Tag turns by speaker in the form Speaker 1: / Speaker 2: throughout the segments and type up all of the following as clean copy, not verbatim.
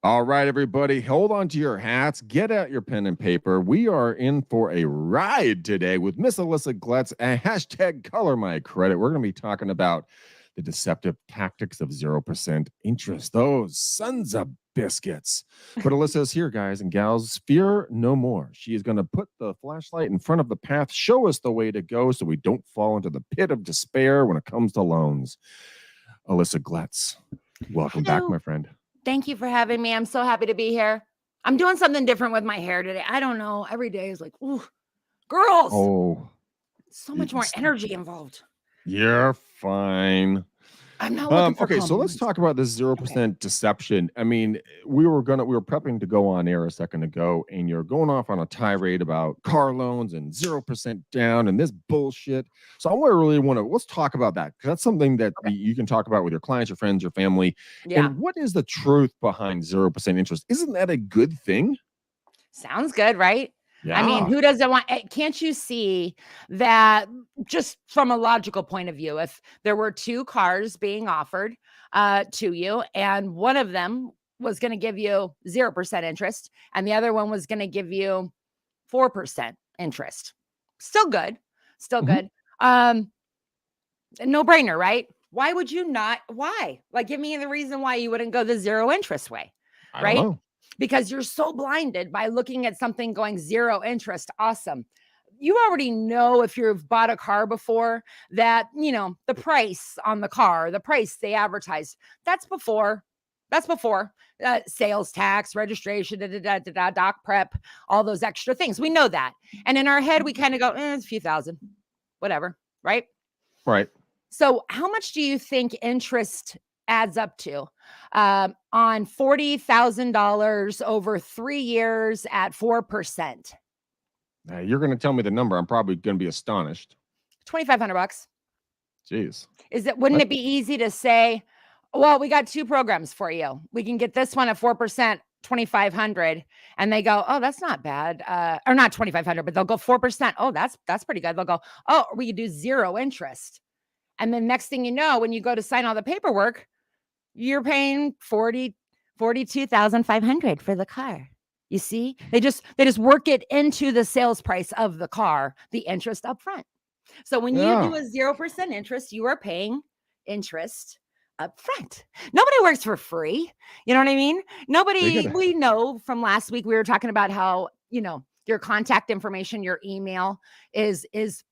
Speaker 1: All right, everybody, hold on to your hats. Get out your pen and paper. We are in for a ride today with Miss Alyssa Gletz and hashtag color my credit. We're going to be talking about the deceptive tactics of 0% interest. Those sons of biscuits. But Alyssa's here, guys and gals. Fear no more. She is going to put the flashlight in front of the path, show us the way to go so we don't fall into the pit of despair when it comes to loans. Alyssa Gletz, welcome back, my friend.
Speaker 2: Thank you for having me. I'm so happy to be here. I'm doing something different with my hair today. I don't know. Every day is like, ooh, girls.
Speaker 1: Oh,
Speaker 2: so much more energy involved.
Speaker 1: You're fine.
Speaker 2: I'm not looking for
Speaker 1: okay, so let's talk about this 0% deception. I mean, we were prepping to go on air a second ago, and you're going off on a tirade about car loans and 0% down and this bullshit. So let's talk about that, because that's something that you can talk about with your clients, your friends, your family. Yeah. And what is the truth behind 0% interest? Isn't that a good thing?
Speaker 2: Sounds good, right?
Speaker 1: Yeah.
Speaker 2: I mean, who doesn't want? Can't you see that just from a logical point of view, if there were two cars being offered to you, and one of them was going to give you 0% interest and the other one was going to give you 4% interest, still good. No brainer, right? Why would you not? Why? Like, give me the reason why you wouldn't go the zero interest way, right?
Speaker 1: I don't know.
Speaker 2: Because you're so blinded by looking at something going zero interest. Awesome. You already know, if you've bought a car before, that, the price on the car, the price they advertised, that's before sales tax, registration, doc prep, all those extra things. We know that. And in our head, we kind of go, it's a few thousand, whatever. Right.
Speaker 1: Right.
Speaker 2: So how much do you think interest adds up to on $40,000 over 3 years at 4%?
Speaker 1: You're going to tell me the number. I'm probably going to be astonished.
Speaker 2: $2,500.
Speaker 1: Jeez.
Speaker 2: Wouldn't it be easy to say, well, we got two programs for you. We can get this one at 4%, 2,500. And they go, oh, that's not bad. Or not 2,500, but they'll go 4%. Oh, that's pretty good. They'll go, oh, we could do zero interest. And then next thing you know, when you go to sign all the paperwork, you're paying $42,500 for the car. You see, they just work it into the sales price of the car, the interest up front. So when you do a 0% interest, you are paying interest up front. Nobody works for free. You know what I mean? We know from last week, we were talking about how, your contact information, your email is it's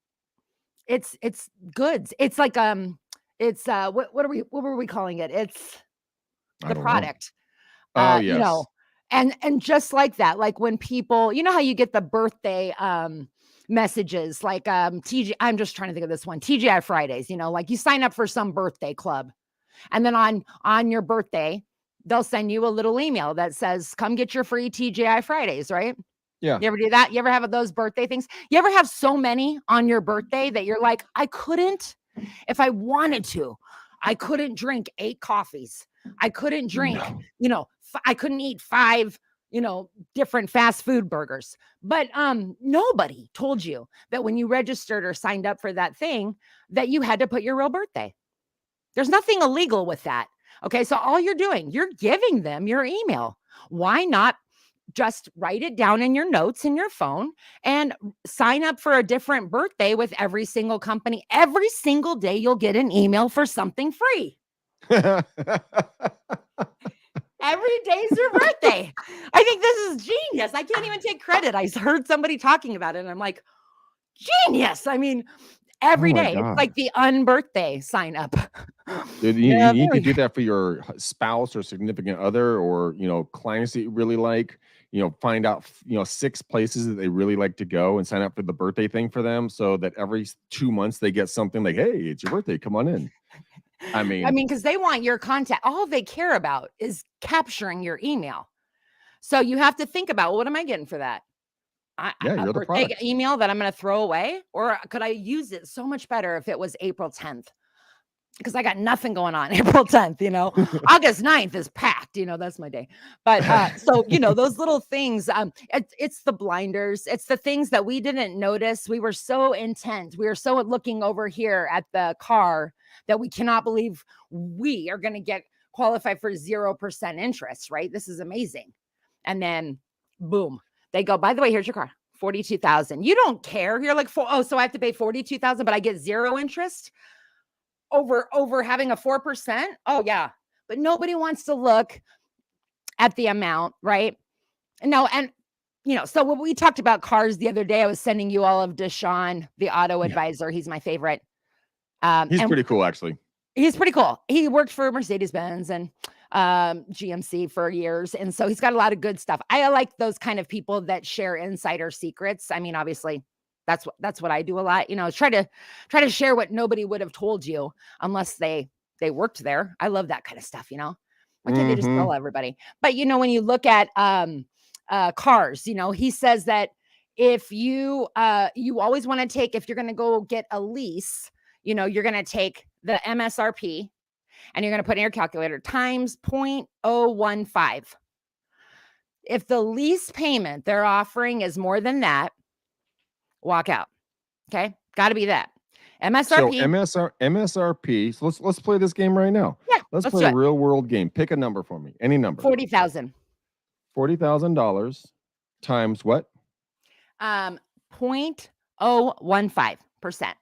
Speaker 2: goods. It's like, what were we calling it? It's the product.
Speaker 1: Yes.
Speaker 2: And just like that, like when people, how you get the birthday messages, like TG, I'm just trying to think of this one, TGI Fridays, like you sign up for some birthday club, and then on your birthday, they'll send you a little email that says, come get your free TGI Fridays, right?
Speaker 1: Yeah.
Speaker 2: You ever do that? You ever have those birthday things? You ever have so many on your birthday that you're like, I couldn't, if I wanted to, I couldn't drink 8 coffees. I couldn't drink, I couldn't eat 5, different fast food burgers. But nobody told you that when you registered or signed up for that thing, that you had to put your real birthday. There's nothing illegal with that. Okay. So all you're doing, you're giving them your email. Why not just write it down in your notes in your phone and sign up for a different birthday with every single company? Every single day you'll get an email for something free. Every day's your birthday. I think this is genius. I can't even take credit. I heard somebody talking about it and I'm like, genius. I mean, every day. God. It's like the unbirthday sign up.
Speaker 1: Dude, you could do that for your spouse or significant other, or, clients that you really like, find out, 6 places that they really like to go and sign up for the birthday thing for them, so that every 2 months they get something like, hey, it's your birthday, come on in. I mean,
Speaker 2: because they want your contact. All they care about is capturing your email. So you have to think about, what am I getting for that?
Speaker 1: You're the product.
Speaker 2: Email that I'm going to throw away, or could I use it so much better if it was April 10th? Because I got nothing going on April 10th, August 9th is packed, that's my day. But so, those little things, it's the blinders. It's the things that we didn't notice. We were so intent. We were so looking over here at the car that we cannot believe we are going to get qualify for 0% interest, right? This is amazing. And then boom, they go, by the way, here's your car, 42,000. You don't care. You're like, oh, so I have to pay 42,000, but I get 0 interest over having a 4%. Oh yeah. But nobody wants to look at the amount, right? No, and so when we talked about cars the other day, I was sending you all of Deshaun, the auto advisor. He's my favorite.
Speaker 1: He's pretty cool, actually.
Speaker 2: He's pretty cool. He worked for Mercedes-Benz and GMC for years. And so he's got a lot of good stuff. I like those kind of people that share insider secrets. I mean, obviously, that's what I do a lot. Try to share what nobody would have told you unless they worked there. I love that kind of stuff, Why can't they just tell everybody? But when you look at cars, he says that if you always want to take, if you're going to go get a lease, you're going to take the MSRP and you're going to put in your calculator times 0.015. If the lease payment they're offering is more than that, walk out. Okay. Got to be that. MSRP.
Speaker 1: So MSRP. So let's play this game right now.
Speaker 2: Yeah.
Speaker 1: Let's play a real world game. Pick a number for me. Any number.
Speaker 2: 40,000.
Speaker 1: $40,000 times what?
Speaker 2: 0.015%.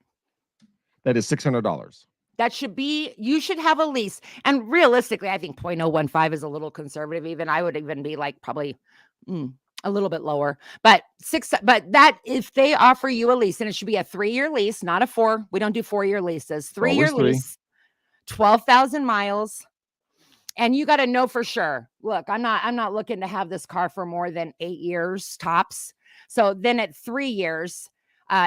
Speaker 1: That is $600.
Speaker 2: That should be, you should have a lease. And realistically, I think 0.015 is a little conservative. Even I would even be like probably a little bit lower, but that if they offer you a lease, and it should be a 3-year lease, not a 4. We don't do 4-year leases. 3-year lease, 12,000 miles. And you got to know for sure. Look, I'm not looking to have this car for more than 8 years tops. So then at 3 years,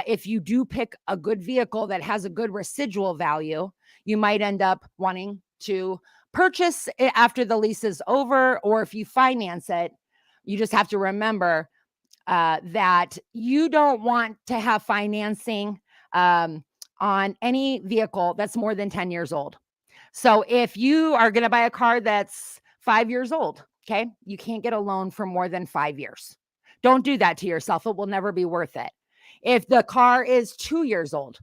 Speaker 2: if you do pick a good vehicle that has a good residual value, you might end up wanting to purchase it after the lease is over, or if you finance it, you just have to remember that you don't want to have financing on any vehicle that's more than 10 years old. So if you are going to buy a car that's 5 years old, okay, you can't get a loan for more than 5 years. Don't do that to yourself. It will never be worth it. If the car is 2 years old,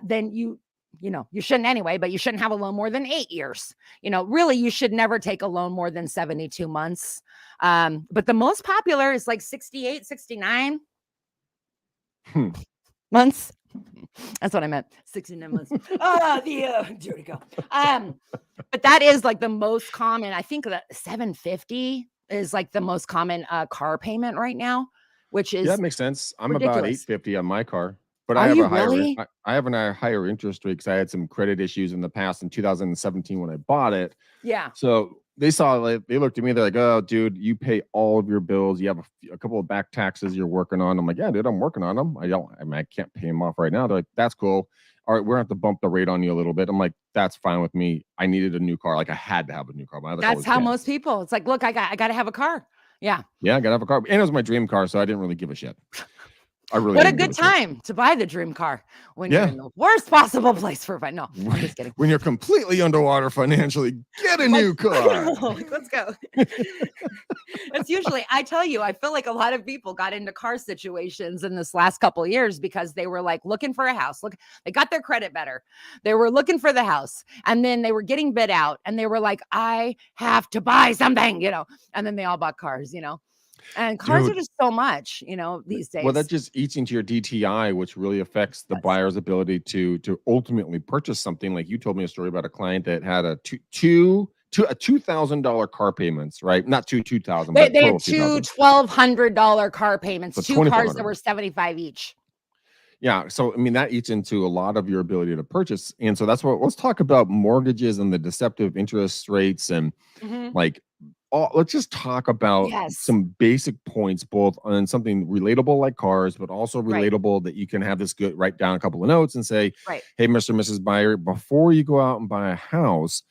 Speaker 2: then you shouldn't anyway, but you shouldn't have a loan more than 8 years. Really, you should never take a loan more than 72 months. But the most popular is like 68, 69 months. That's what I meant. 69 months. There we go. But that is like the most common. I think that 750 is like the most common car payment right now, which is
Speaker 1: that makes sense. I'm
Speaker 2: ridiculous.
Speaker 1: About 850 on my car, but
Speaker 2: I have
Speaker 1: a higher interest rate because I had some credit issues in the past in 2017 when I bought it.
Speaker 2: Yeah.
Speaker 1: So they looked at me, they're like, "Oh, dude, you pay all of your bills. You have a couple of back taxes you're working on." I'm like, "Yeah, dude, I'm working on them. I can't pay them off right now." They're like, "That's cool. All right, we're gonna have to bump the rate on you a little bit." I'm like, "That's fine with me. I needed a new car. Like I had to have a new car."
Speaker 2: That's how most people. It's like, look, I got to have a car. Yeah.
Speaker 1: Yeah, I gotta have a car. And it was my dream car, so I didn't really give a shit.
Speaker 2: What a good time to buy the dream car when you're in the worst possible place for fun. No, I'm just kidding.
Speaker 1: When you're completely underwater financially, get a new car.
Speaker 2: Let's go. It's usually, I tell you, I feel like a lot of people got into car situations in this last couple of years because they were like looking for a house. Look, they got their credit better. They were looking for the house, and then they were getting bid out, and they were like, "I have to buy something," and then they all bought cars, And cars are just so much, these days.
Speaker 1: Well, that just eats into your DTI, which really affects the buyer's ability to ultimately purchase something. Like you told me a story about a client that had a $2,000 car payments, right? Not $2,000.
Speaker 2: They had two $1,200 car payments,
Speaker 1: so
Speaker 2: 2 cars that were $75 each.
Speaker 1: Yeah. So, I mean, that eats into a lot of your ability to purchase. And so that's what, let's talk about mortgages and the deceptive interest rates and let's just talk about some basic points, both on something relatable like cars, but also relatable that you can have this good, write down a couple of notes and say, "Hey, Mr. and Mrs. Buyer, before you go out and buy a house,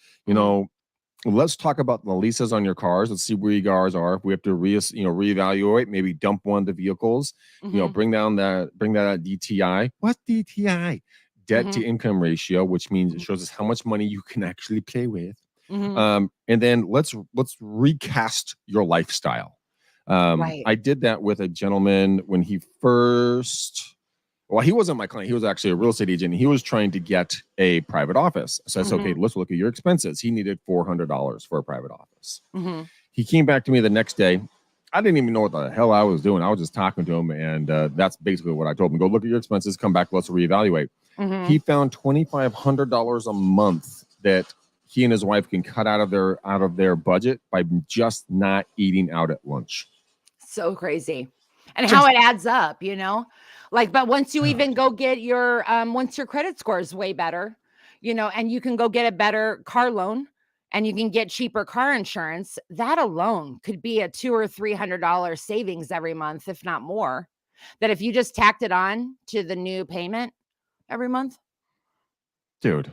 Speaker 1: let's talk about the leases on your cars. Let's see where your cars are. If we have to reevaluate, maybe dump one of the vehicles, bring that DTI. What's DTI? Debt to income ratio, which means it shows us how much money you can actually play with. And then let's recast your lifestyle. I did that with a gentleman when he first Well, he wasn't my client. He was actually a real estate agent. He was trying to get a private office. So I said, okay, let's look at your expenses. He needed $400 for a private office. He came back to me the next day. I didn't even know what the hell I was doing. I was just talking to him. And that's basically what I told him. Go look at your expenses, come back, let's reevaluate. He found $2,500 a month that he and his wife can cut out of their budget by just not eating out at lunch.
Speaker 2: So crazy. And how it adds up, you know? Like, but once you even go get your once your credit score is way better, you know, and you can go get a better car loan and you can get cheaper car insurance, that alone could be a $200 or $300 savings every month, if not more. That if you just tacked it on to the new payment every month.
Speaker 1: Dude,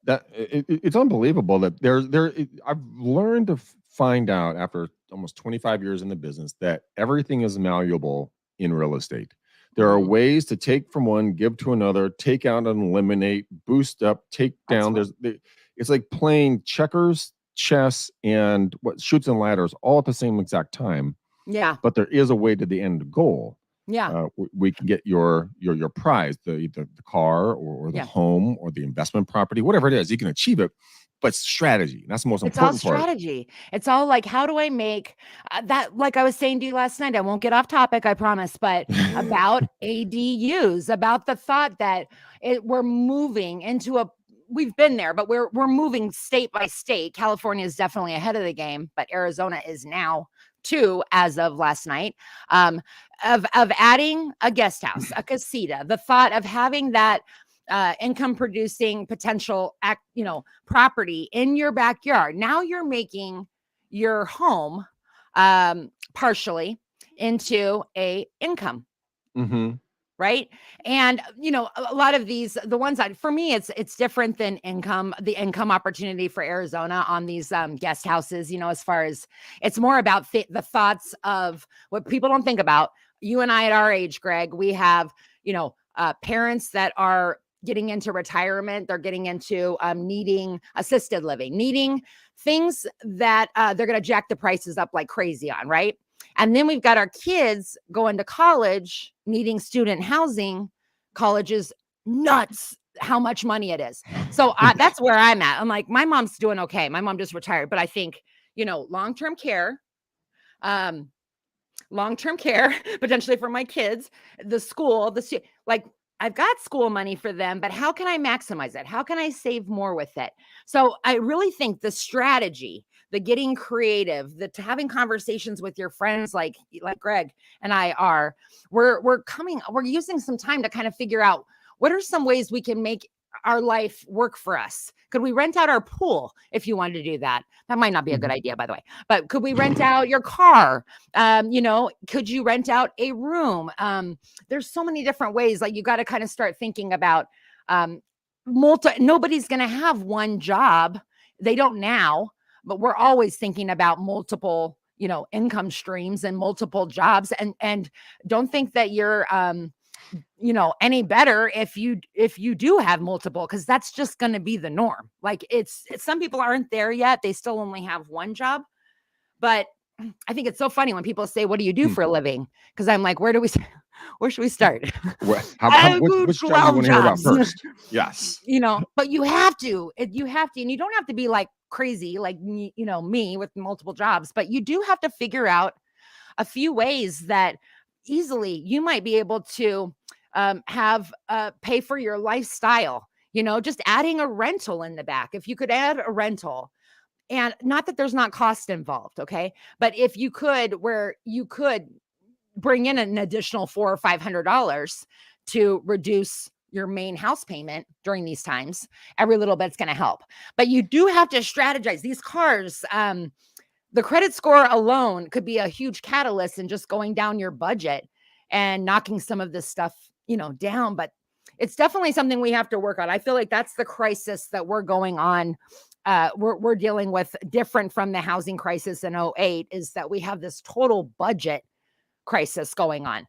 Speaker 1: it's unbelievable that I've learned to find out after almost 25 years in the business that everything is malleable in real estate. There are ways to take from one, give to another, take out and eliminate, boost up, take down. It's like playing checkers, chess, and shoots and ladders all at the same exact time.
Speaker 2: Yeah.
Speaker 1: But there is a way to the end goal.
Speaker 2: Yeah.
Speaker 1: We can get your prize, the car or the home or the investment property, whatever it is, you can achieve it. But strategy, that's the most important part.
Speaker 2: It's all strategy. It's all like, how do I make that? Like I was saying to you last night, I won't get off topic, I promise, but about ADUs, about the thought that we're moving into we've been there, but we're moving state by state. California is definitely ahead of the game, but Arizona is now too, as of last night, of adding a guest house, a casita, the thought of having that income producing potential property in your backyard. Now you're making your home partially into a income. Right. And, you know, a lot of these, the ones that for me, it's different than the income opportunity for Arizona on these guest houses, you know, as far as it's more about the thoughts of what people don't think about. You and I at our age, Greg, we have, you know, parents that are getting into retirement. They're getting into needing assisted living, needing things that they're going to jack the prices up like crazy on. Right. And then we've got our kids going to college, needing student housing. College is nuts how much money it is. So that's where I'm at. I'm like, my mom's doing okay. My mom just retired. But I think, you know, long-term care potentially for my kids, the school, like I've got school money for them, but how can I maximize it? How can I save more with it? So I really think the strategy, the getting creative, the having conversations with your friends like Greg and I are, we're using some time to kind of figure out what are some ways we can make our life work for us. Could we rent out our pool if you wanted to do that? That might not be a good idea, by the way, but could we rent out your car? You know, could you rent out a room? There's so many different ways. Like you got to kind of start thinking about nobody's going to have one job. They don't now, but we're always thinking about multiple, you know, income streams and multiple jobs. And don't think that you're, you know, any better if you do have multiple, because that's just going to be the norm. Like it's some people aren't there yet. They still only have one job. But I think it's so funny when people say, what do you do for a living? Because I'm like, where should we start?
Speaker 1: Which job you want to hear about first? Yes.
Speaker 2: You know, but you have to, and you don't have to be like crazy, like, you know, me with multiple jobs, but you do have to figure out a few ways that easily you might be able to have pay for your lifestyle, you know, just adding a rental in the back. If you could add a rental, and not that there's not cost involved. Okay. But if you could, where you could bring in an additional $400 or $500 to reduce your main house payment during these times, every little bit's going to help. But you do have to strategize. These cars, the credit score alone could be a huge catalyst in just going down your budget and knocking some of this stuff, you know, down. But it's definitely something we have to work on. I feel like that's the crisis that we're going on. We're dealing with, different from the housing crisis in 2008, is that we have this total budget crisis going on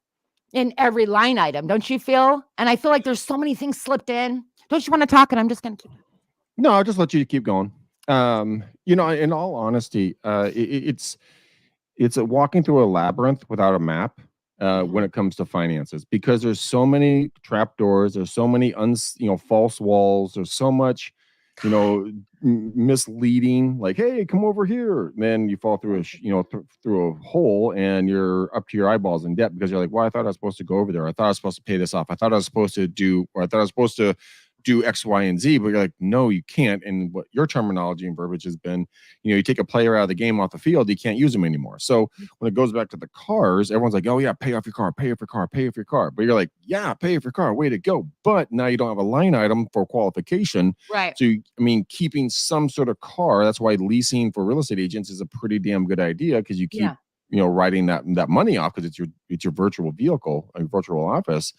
Speaker 2: in every line item. Don't you feel? And I feel like there's so many things slipped in. Don't you want to talk? And I'm just going to keep.
Speaker 1: No, I'll just let you keep going. You know, in all honesty, it's a walking through a labyrinth without a map. when it comes to finances, because there's so many trap doors, there's so many false walls, there's so much misleading, like, hey, come over here, and then you fall through through a hole, and you're up to your eyeballs in debt because you're like, well, I thought I was supposed to go over there, I thought I was supposed to pay this off, I thought I was supposed to do X, Y, and Z, but you're like, no, you can't. And what your terminology and verbiage has been, you take a player out of the game off the field, you can't use them anymore. So when it goes back to the cars, everyone's like, oh yeah, pay off your car, pay off your car, pay off your car. But you're like, yeah, pay off your car, way to go. But now you don't have a line item for qualification.
Speaker 2: Right.
Speaker 1: So keeping some sort of car, that's why leasing for real estate agents is a pretty damn good idea, because you keep writing that money off, because it's your virtual vehicle, a virtual office.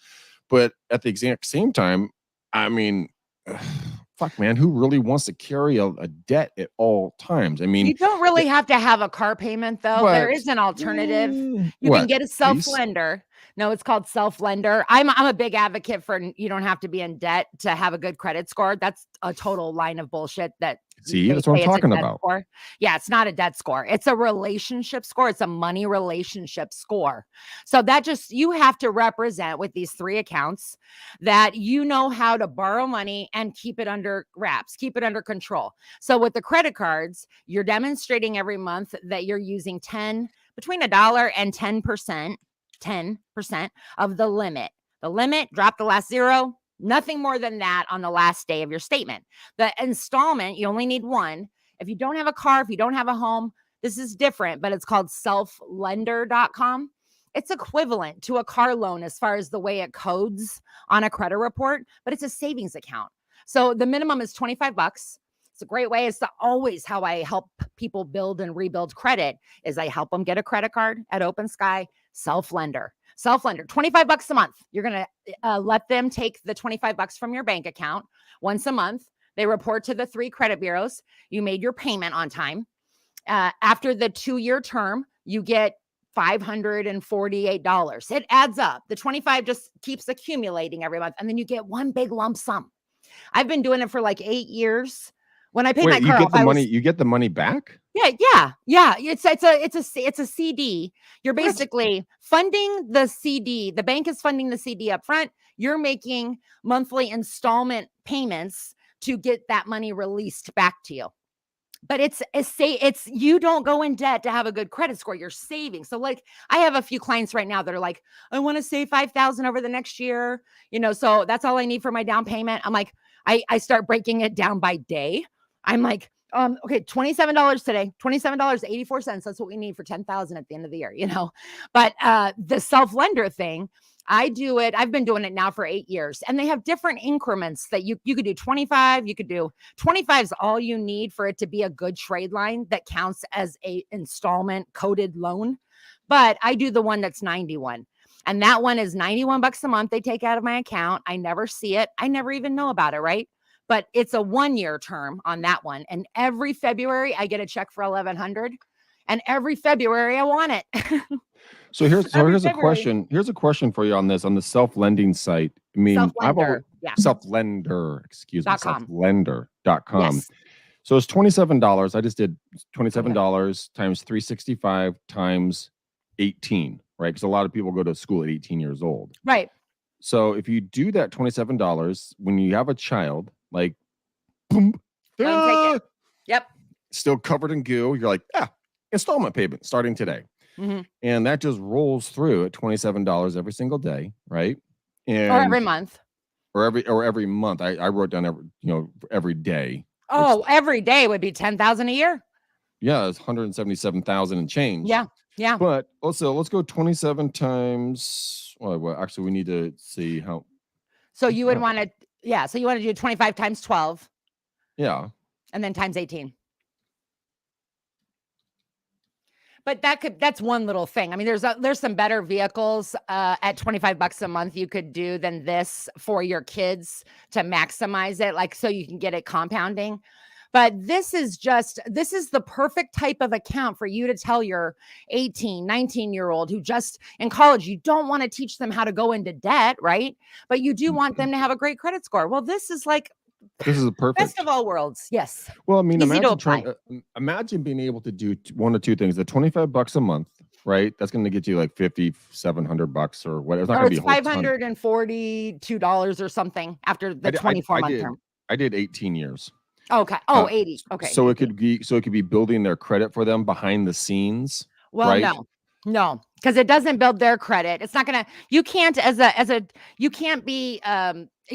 Speaker 1: But at the exact same time, fuck, man, who really wants to carry a debt at all times?
Speaker 2: You don't really have to have a car payment, though. There is an alternative. You can get a self-lender. No, it's called self-lender. I'm a big advocate for, you don't have to be in debt to have a good credit score. That's a total line of bullshit that.
Speaker 1: See, that's what I'm talking about.
Speaker 2: Score. Yeah, it's not a debt score. It's a relationship score. It's a money relationship score. So you have to represent with these 3 accounts that you know how to borrow money and keep it under wraps, keep it under control. So with the credit cards, you're demonstrating every month that you're using between $1 and 10% of the limit. The limit, drop the last zero. Nothing more than that on the last day of your statement. The installment, you only need one. If you don't have a car, if you don't have a home, this is different, but it's called selflender.com. It's equivalent to a car loan as far as the way it codes on a credit report, but it's a savings account. So the minimum is $25. It's a great way. It's always how I help people build and rebuild credit, is I help them get a credit card at Open Sky. Selflender, $25 a month. You're going to let them take the $25 from your bank account once a month. They report to the 3 credit bureaus. You made your payment on time. After the 2-year term, you get $548. It adds up. The 25 just keeps accumulating every month, and then you get one big lump sum. I've been doing it for like 8 years. When I paid my car off,
Speaker 1: you get the money back?
Speaker 2: Yeah. It's a CD. You're basically funding the CD. The bank is funding the CD up front. You're making monthly installment payments to get that money released back to you. But it's you don't go in debt to have a good credit score. You're saving. So like, I have a few clients right now that are like, I want to save $5,000 over the next year. So that's all I need for my down payment. I'm like, I start breaking it down by day. I'm like, okay, $27 today, $27.84. That's what we need for 10,000 at the end of the year, But the self-lender thing, I've been doing it now for 8 years, and they have different increments that you could do 25. You could do 25 is all you need for it to be a good trade line that counts as a installment coded loan. But I do the one that's 91. And that one is $91 a month they take out of my account. I never see it. I never even know about it, right? But it's a 1-year term on that one. And every February I get a check for $1,100. And every February I want it.
Speaker 1: So here's a question. Here's a question for you on the self-lending site. I mean, self-lender, excuse me, selflender.com.
Speaker 2: Yes.
Speaker 1: So it's $27. I just did $27 times 365 times 18, right? Because a lot of people go to school at 18 years old.
Speaker 2: Right.
Speaker 1: So if you do that $27 when you have a child, like, boom,
Speaker 2: take it. Yep.
Speaker 1: Still covered in goo. You're like, installment payment starting today.
Speaker 2: Mm-hmm.
Speaker 1: And that just rolls through at $27 every single day, right? And
Speaker 2: or every month.
Speaker 1: Or every month. I wrote down every day.
Speaker 2: Oh, every day would be $10,000 a year.
Speaker 1: Yeah, it's $177,000 and change.
Speaker 2: Yeah.
Speaker 1: But also, let's go 27 times. Well, actually, we need to see how.
Speaker 2: So you would want to, so you want to do 25 times 12.
Speaker 1: Yeah.
Speaker 2: And then times 18. But that's one little thing. I mean, there's some better vehicles at $25 a month you could do than this for your kids to maximize it, like, so you can get it compounding. But this is the perfect type of account for you to tell your 18, 19-year-old who just in college, you don't want to teach them how to go into debt, right? But you do want them to have a great credit score. Well, this is a perfect best of all worlds. Yes.
Speaker 1: Well, I mean, imagine being able to do one of two things: the $25 a month, right? That's going to get you like 5,700 bucks or whatever. It's not
Speaker 2: Or
Speaker 1: going to be
Speaker 2: it's
Speaker 1: a whole ton.
Speaker 2: $542 or something after the 24-month term.
Speaker 1: I did 18 years.
Speaker 2: Okay.
Speaker 1: Uh,
Speaker 2: 80. Okay.
Speaker 1: so
Speaker 2: 18.
Speaker 1: it could be building their credit for them behind the scenes,
Speaker 2: Well,
Speaker 1: right?
Speaker 2: no, because it doesn't build their credit. It's not gonna. You can't you can't be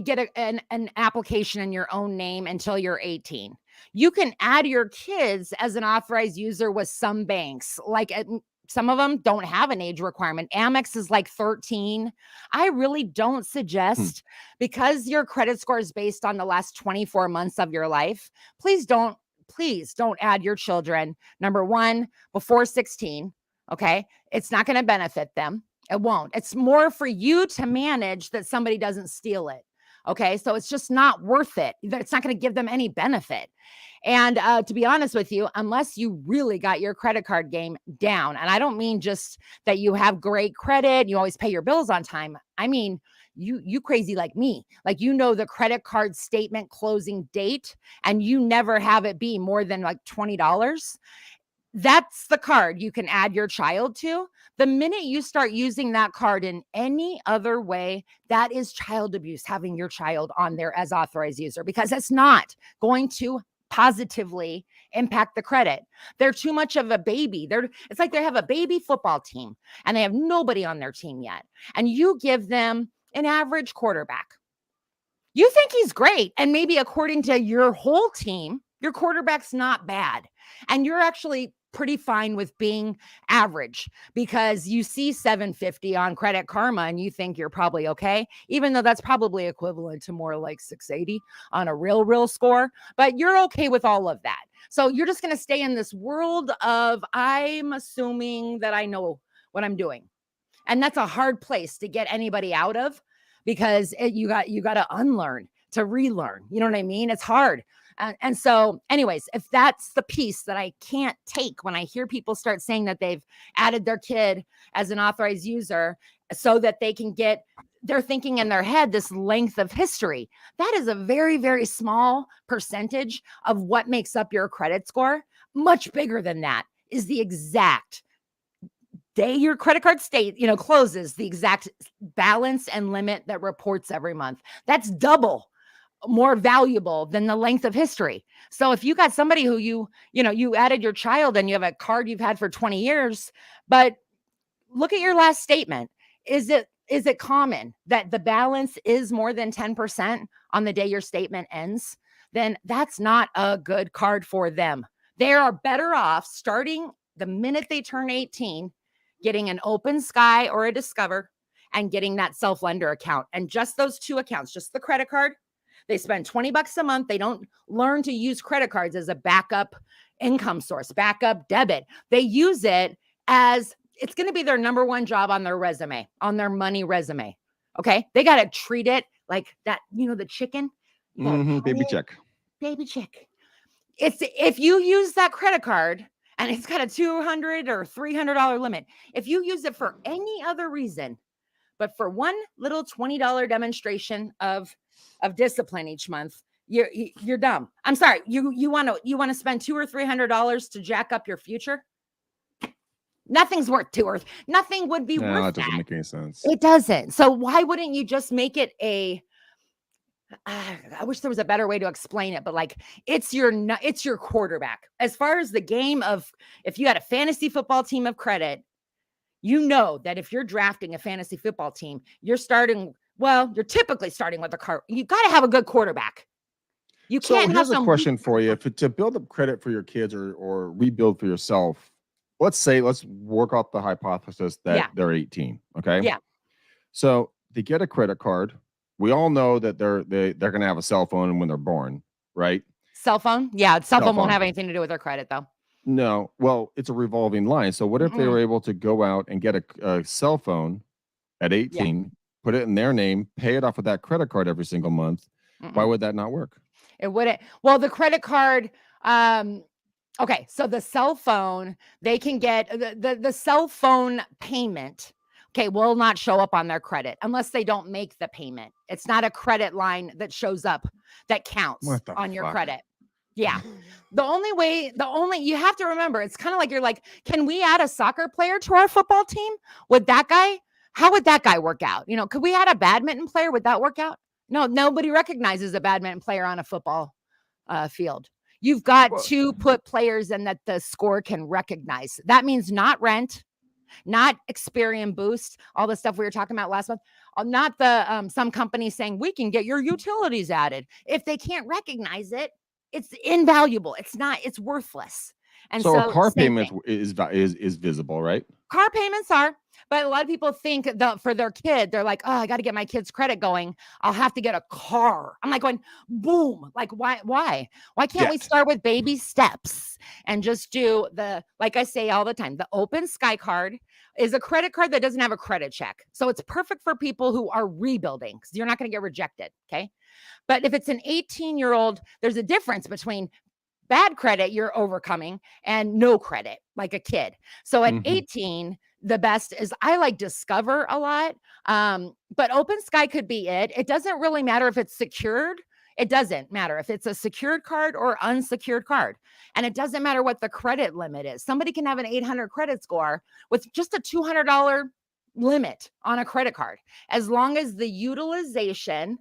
Speaker 2: get an application in your own name until you're 18. You can add your kids as an authorized user with some banks, like some of them don't have an age requirement. Amex is like 13. I really don't suggest, because your credit score is based on the last 24 months of your life. Please don't add your children, number one, before 16. Okay. It's not going to benefit them. It won't. It's more for you to manage that somebody doesn't steal it. Okay. So it's just not worth it. It's not going to give them any benefit. And to be honest with you, unless you really got your credit card game down, and I don't mean just that you have great credit, you always pay your bills on time. I mean, you crazy like me, like, the credit card statement closing date, and you never have it be more than like $20. That's the card you can add your child to. The minute you start using that card in any other way, that is child abuse, having your child on there as authorized user, because it's not going to positively impact the credit. They're too much of a baby. It's like they have a baby football team and they have nobody on their team yet. And you give them an average quarterback. You think he's great. And maybe according to your whole team, your quarterback's not bad. And you're actually pretty fine with being average because you see 750 on Credit Karma and you think you're probably okay, even though that's probably equivalent to more like 680 on a real score. But you're okay with all of that. So you're just going to stay in this world of, I'm assuming that I know what I'm doing. And that's a hard place to get anybody out of, because you got to unlearn to relearn. You know what I mean? It's hard. And so anyways, if that's the piece that I can't take when I hear people start saying that they've added their kid as an authorized user so that they can they're thinking in their head this length of history. That is a very, very small percentage of what makes up your credit score. Much bigger than that is the exact day your credit card closes, the exact balance and limit that reports every month. That's double more valuable than the length of history. So if you got somebody who you added your child and you have a card you've had for 20 years, but look at your last statement. Is it common that the balance is more than 10% on the day your statement ends? Then that's not a good card for them. They are better off starting the minute they turn 18, getting an Open Sky or a Discover, and getting that self-lender account. And just those two accounts, just the credit card. They spend $20 a month. They don't learn to use credit cards as a backup income source, backup debit. They use it as, it's going to be their number one job on their resume, on their money resume. Okay. They got to treat it like that, the chicken.
Speaker 1: Baby check.
Speaker 2: Baby chick. If you use that credit card and it's got a $200 or $300 limit, if you use it for any other reason, but for one little $20 demonstration of discipline each month, you're dumb. I'm sorry. You want to spend $200 or $300 to jack up your future? Nothing's worth nothing would be worth
Speaker 1: that. Doesn't make any sense.
Speaker 2: It doesn't. So why wouldn't you just make it I wish there was a better way to explain it, but like it's your quarterback. As far as the game of, if you had a fantasy football team of credit, that if you're drafting a fantasy football team, you're typically starting with you got to have a good quarterback. You can't have
Speaker 1: a question for you. To build up credit for your kids or rebuild for yourself, let's work off the hypothesis that they're 18. Okay.
Speaker 2: Yeah.
Speaker 1: So they get a credit card. We all know that they're going to have a cell phone when they're born, right?
Speaker 2: Cell phone? Yeah. Cell phone won't have anything to do with their credit though.
Speaker 1: No, well, it's a revolving line. So what if they were able to go out and get a cell phone at 18, put it in their name, pay it off with that credit card every single month? Why would that not work?
Speaker 2: It wouldn't. Well, the credit card, okay, so the cell phone, they can get the cell phone payment, will not show up on their credit unless they don't make the payment. It's not a credit line that shows up that counts on your credit. Yeah. You have to remember, it's kind of like you're like, can we add a soccer player to our football team? How would that guy work out? Could we add a badminton player? Would that work out? No, nobody recognizes a badminton player on a football field. You've got to put players in that the score can recognize. That means not rent, not Experian Boost, all the stuff we were talking about last month, not the some companies saying we can get your utilities added. If they can't recognize it, it's invaluable. It's worthless. And
Speaker 1: so a car
Speaker 2: same
Speaker 1: payment
Speaker 2: thing.
Speaker 1: is visible, right?
Speaker 2: Car payments are, but a lot of people think that for their kid, they're like, oh, I got to get my kid's credit going. I'll have to get a car. I'm like going, boom. Like, why can't we start with baby steps and just do like I say all the time, the Open Sky card is a credit card that doesn't have a credit check. So it's perfect for people who are rebuilding because you're not going to get rejected. Okay. But if it's an 18-year-old, there's a difference between bad credit you're overcoming and no credit, like a kid. So at 18, the best is I like Discover a lot. But Open Sky could be it. It doesn't really matter if it's secured. It doesn't matter if it's a secured card or unsecured card. And it doesn't matter what the credit limit is. Somebody can have an 800 credit score with just a $200 limit on a credit card. As long as the utilization,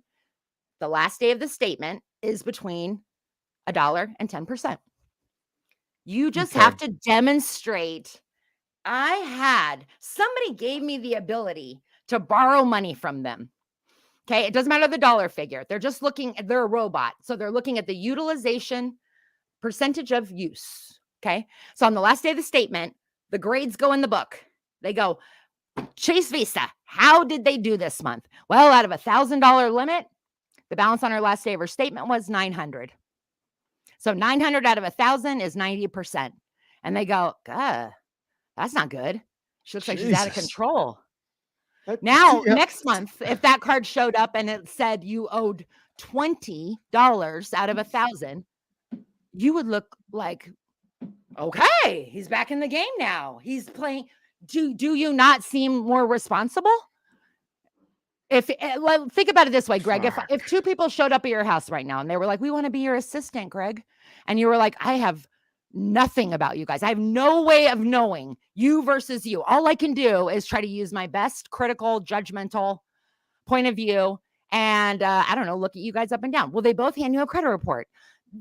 Speaker 2: the last day of the statement, is between $1 and 10%. You just have to demonstrate. Somebody gave me the ability to borrow money from them. Okay. It doesn't matter the dollar figure. They're a robot. So they're looking at the utilization percentage of use. Okay. So on the last day of the statement, the grades go in the book. They go, Chase Visa, how did they do this month? Well, out of $1,000 limit, the balance on our last day of her statement was $900. So 900 out of 1,000 is 90%. And they go, that's not good. She looks like she's out of control. Next month, if that card showed up and it said you owed $20 out of 1,000, you would look like, okay, he's back in the game now. He's playing. Do you not seem more responsible? Think about it this way, Greg, if two people showed up at your house right now and they were like, we want to be your assistant, Greg. And you were like, I have nothing about you guys. I have no way of knowing you versus you. All I can do is try to use my best critical, judgmental point of view. And I don't know, look at you guys up and down. Well, they both hand you a credit report.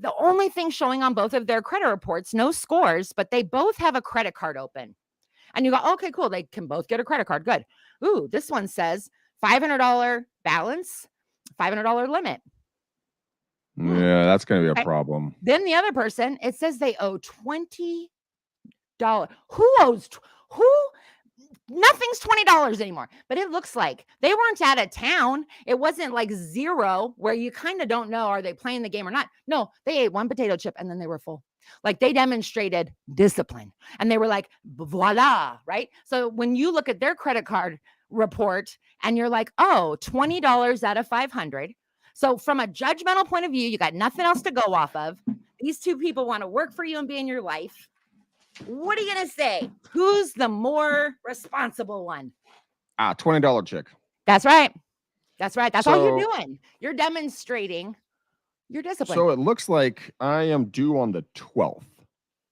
Speaker 2: The only thing showing on both of their credit reports, no scores, but they both have a credit card open. And you go, okay, cool. They can both get a credit card. Good. Ooh, this one says $500 balance, $500 limit.
Speaker 1: Yeah, that's going to be a problem.
Speaker 2: Then the other person, it says they owe $20. Nothing's $20 anymore. But it looks like they weren't out of town. It wasn't like zero where you kind of don't know, are they playing the game or not? No, they ate one potato chip and then they were full. Like they demonstrated discipline and they were like, voila, right? So when you look at their credit card report and you're like, oh, $20 out of 500. So from a judgmental point of view, you got nothing else to go off of. These two people want to work for you and be in your life. What are you going to say? Who's the more responsible one?
Speaker 1: $20 chick.
Speaker 2: That's right. That's all you're doing. You're demonstrating your discipline.
Speaker 1: So it looks like I am due on the 12th.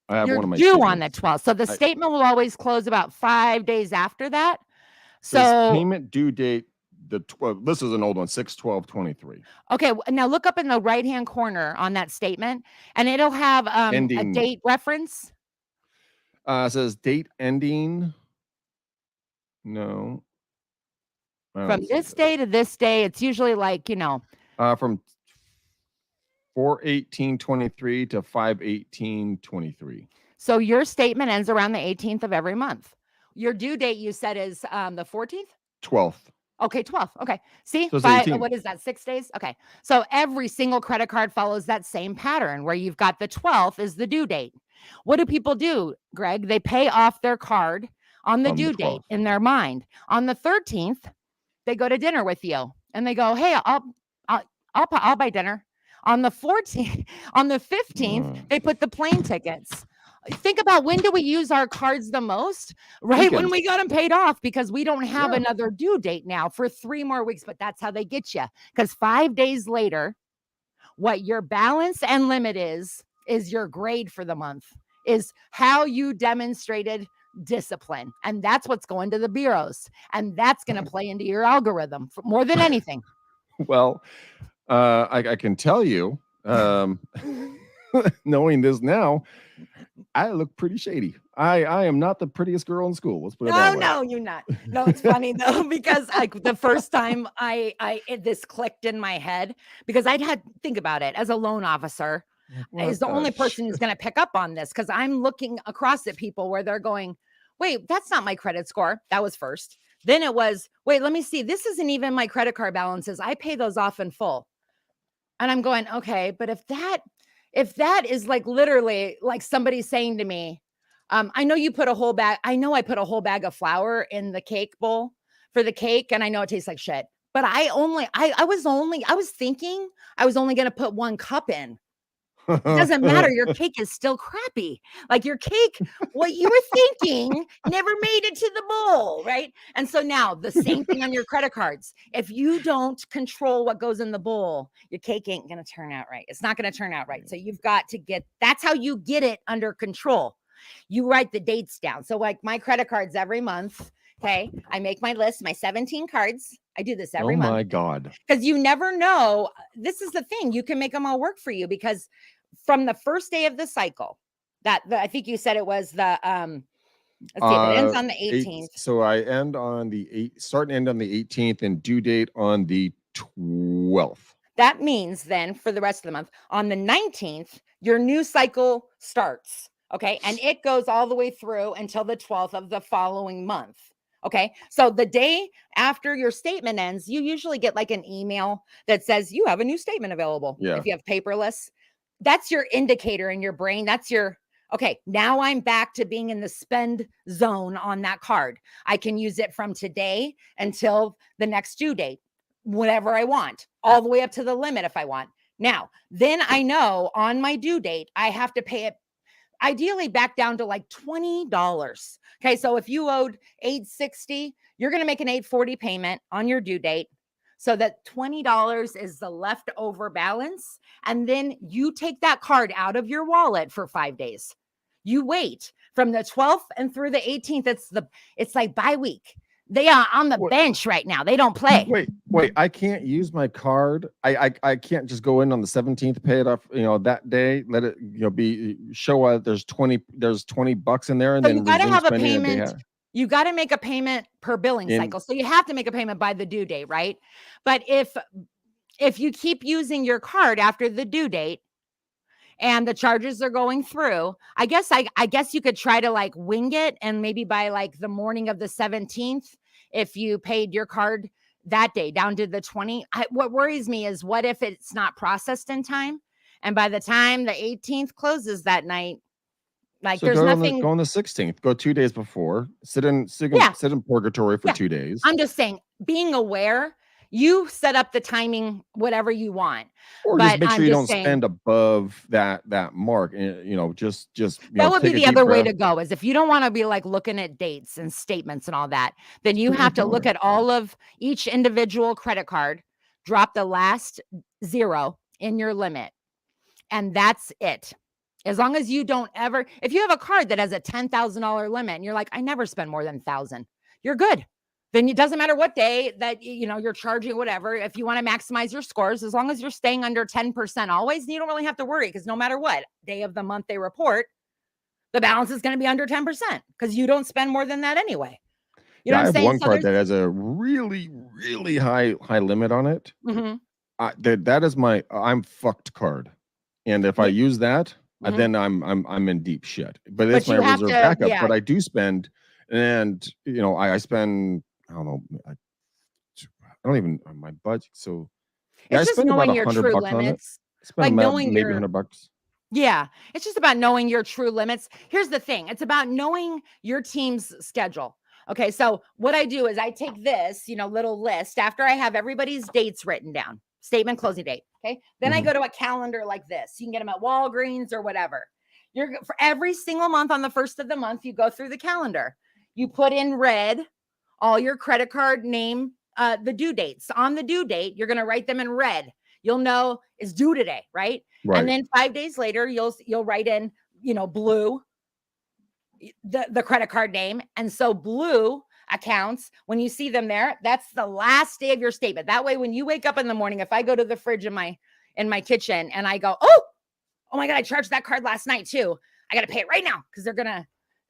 Speaker 1: I have one of my
Speaker 2: due on the 12th. So the statement will always close about 5 days after that. So
Speaker 1: payment due date, the 12th. This is an old one, 6/12/23.
Speaker 2: Okay, now look up in the right-hand corner on that statement, and it'll have a date reference.
Speaker 1: It says date ending. No.
Speaker 2: From this day to this day, it's usually like,
Speaker 1: from 4/18/23 to 5/18/23.
Speaker 2: So your statement ends around the 18th of every month. Your due date, you said, is the 14th?
Speaker 1: 12th.
Speaker 2: Okay, 12th. Okay. See,
Speaker 1: so
Speaker 2: what is that, 6 days? Okay. So every single credit card follows that same pattern where you've got the 12th is the due date. What do people do, Greg? They pay off their card on the due date in their mind. On the 13th, they go to dinner with you and they go, hey, I'll buy dinner. On the 14th, on the 15th, they put the plane tickets. Think about, when do we use our cards the most? Right when we got them paid off, because we don't have another due date now for 3 more weeks. But that's how they get you, because 5 days later, what your balance and limit is is your grade for the month, is how you demonstrated discipline. And that's what's going to the bureaus. And that's going to play into your algorithm more than anything.
Speaker 1: Well, I can tell you, knowing this now, I look pretty shady. I am not the prettiest girl in school. Let's put it that way.
Speaker 2: No, you're not. No, it's funny though, because the first time this clicked in my head, because think about it, as a loan officer, is the only person who's going to pick up on this, because I'm looking across at people where they're going, wait, that's not my credit score. That was first. Then it was, wait, let me see. This isn't even my credit card balances. I pay those off in full. And I'm going, okay, but if that is like literally like somebody saying to me, I know you put a whole bag. I know I put a whole bag of flour in the cake bowl for the cake, and I know it tastes like shit. But I was thinking I was only going to put 1 cup in. It doesn't matter. Your cake is still crappy. Like your cake, what you were thinking never made it to the bowl, right? And so now the same thing on your credit cards. If you don't control what goes in the bowl, your cake ain't going to turn out right. It's not going to turn out right. So you've got to that's how you get it under control. You write the dates down. So like my credit cards every month, okay, I make my list, my 17 cards. I do this every month.
Speaker 1: Oh my God.
Speaker 2: Because you never know. This is the thing. You can make them all work for you, because from the first day of the cycle, I think you said it was the let's see, it ends on the 18th.
Speaker 1: So I end on start and end on the 18th, and due date on the 12th.
Speaker 2: That means then for the rest of the month, on the 19th, your new cycle starts. Okay. And it goes all the way through until the 12th of the following month. Okay. So the day after your statement ends, you usually get like an email that says you have a new statement available.
Speaker 1: Yeah.
Speaker 2: If you have paperless, that's your indicator in your brain. That's your, okay, now I'm back to being in the spend zone on that card. I can use it from today until the next due date, whatever I want, all the way up to the limit if I want. Now, then I know on my due date, I have to pay it ideally back down to like $20. Okay. So if you owed $860, you're going to make an $840 payment on your due date, so that $20 is the leftover balance. And then you take that card out of your wallet for 5 days. You wait from the 12th and through the 18th. It's like bye week. They are on the bench right now. They don't play.
Speaker 1: Wait. I can't use my card. I can't just go in on the 17th, pay it off, that day, let it, show there's 20 bucks in there, and
Speaker 2: so
Speaker 1: then
Speaker 2: you got to have a payment. You got to make a payment per billing cycle. So you have to make a payment by the due date, right? But if you keep using your card after the due date and the charges are going through, I guess you could try to like wing it, and maybe by like the morning of the 17th, if you paid your card that day down to the 20. What worries me is, what if it's not processed in time, and by the time the 18th closes that night, like so there's nothing.
Speaker 1: Go on the 16th. Go 2 days before. Sit in purgatory for 2 days.
Speaker 2: I'm just saying, being aware. You set up the timing, whatever you want,
Speaker 1: or just make sure you don't spend above that mark. Just
Speaker 2: that would be the other way to go. Is if you don't want to be like looking at dates and statements and all that, then you have to look at all of each individual credit card, drop the last 0 in your limit, and that's it. As long as you don't ever, if you have a card that has a $10,000 limit and you're like, I never spend more than 1,000, you're good. Then it doesn't matter what day that, you're charging, whatever. If you want to maximize your scores, as long as you're staying under 10% always, you don't really have to worry, because no matter what day of the month they report, the balance is going to be under 10% because you don't spend more than that anyway. You know what I'm saying?
Speaker 1: I have one card that has a really, really high limit on it.
Speaker 2: Mm-hmm.
Speaker 1: That is my I'm fucked card. And if I use that, then I'm in deep shit. But it's my reserve backup. Yeah. But I do spend, and I spend, I don't know, I don't even on my budget. So
Speaker 2: it's just knowing your true limits.
Speaker 1: Like knowing maybe $100.
Speaker 2: Yeah, it's just about knowing your true limits. Here's the thing. It's about knowing your team's schedule. Okay, so what I do is I take this, little list after I have everybody's dates written down, statement, closing date. Okay, then I go to a calendar like this. You can get them at Walgreens or whatever. For every single month on the first of the month, you go through the calendar. You put in red all your credit card name, the due dates. On the due date, you're going to write them in red. You'll know it's due today, right? And
Speaker 1: Right.
Speaker 2: then 5 days later, you'll write in, blue, the credit card name. And so blue accounts, when you see them there, that's the last day of your statement. That way, when you wake up in the morning, if I go to the fridge in my kitchen and I go, oh my God, I charged that card last night too. I got to pay it right now because they're going to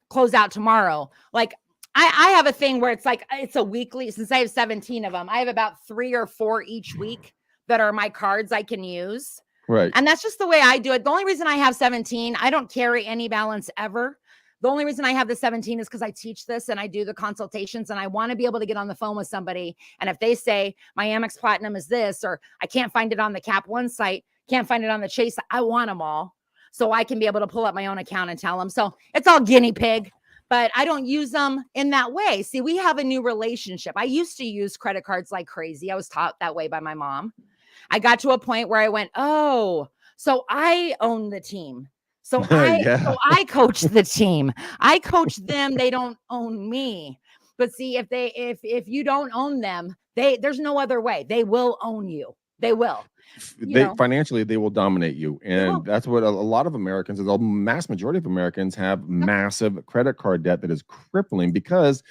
Speaker 2: close out tomorrow. Like I have a thing where it's like, it's a weekly, since I have 17 of them, I have about 3 or 4 each week that are my cards I can use.
Speaker 1: Right.
Speaker 2: And that's just the way I do it. The only reason I have 17, I don't carry any balance ever. The only reason I have the 17 is because I teach this and I do the consultations and I want to be able to get on the phone with somebody. And if they say my Amex Platinum is this, or I can't find it on the Cap One site, can't find it on the Chase, I want them all so I can be able to pull up my own account and tell them. So it's all guinea pig, but I don't use them in that way. See, we have a new relationship. I used to use credit cards like crazy. I was taught that way by my mom. I got to a point where I went, oh, so I own the team. So
Speaker 1: Yeah.
Speaker 2: I coach the team. I coach them. They don't own me. But see, if you don't own them, there's no other way. They will own you. They will.
Speaker 1: Financially, they will dominate you. And that's what a lot of Americans, the mass majority of Americans have massive credit card debt that is crippling because,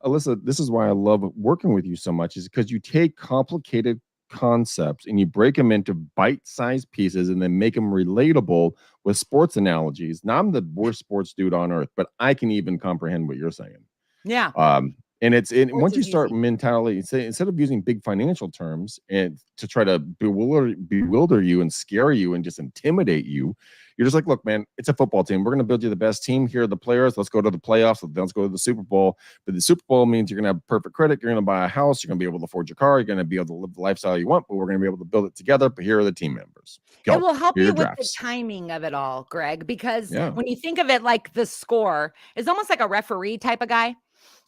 Speaker 1: Alyssa, this is why I love working with you so much, is because you take complicated concepts and you break them into bite-sized pieces and then make them relatable with sports analogies. Now, I'm the worst sports dude on earth, but I can even comprehend what you're saying.
Speaker 2: Yeah.
Speaker 1: And once you start mentality, say, instead of using big financial terms and to try to bewilder you and scare you and just intimidate you, you're just like, look, man, it's a football team. We're going to build you the best team. Here are the players. Let's go to the playoffs. Let's go to the Super Bowl. But the Super Bowl means you're going to have perfect credit. You're going to buy a house. You're going to be able to afford your car. You're going to be able to live the lifestyle you want, but we're going to be able to build it together. But here are the team members.
Speaker 2: It will help you with the timing of it all, Greg, because when you think of it like the score is almost like a referee type of guy.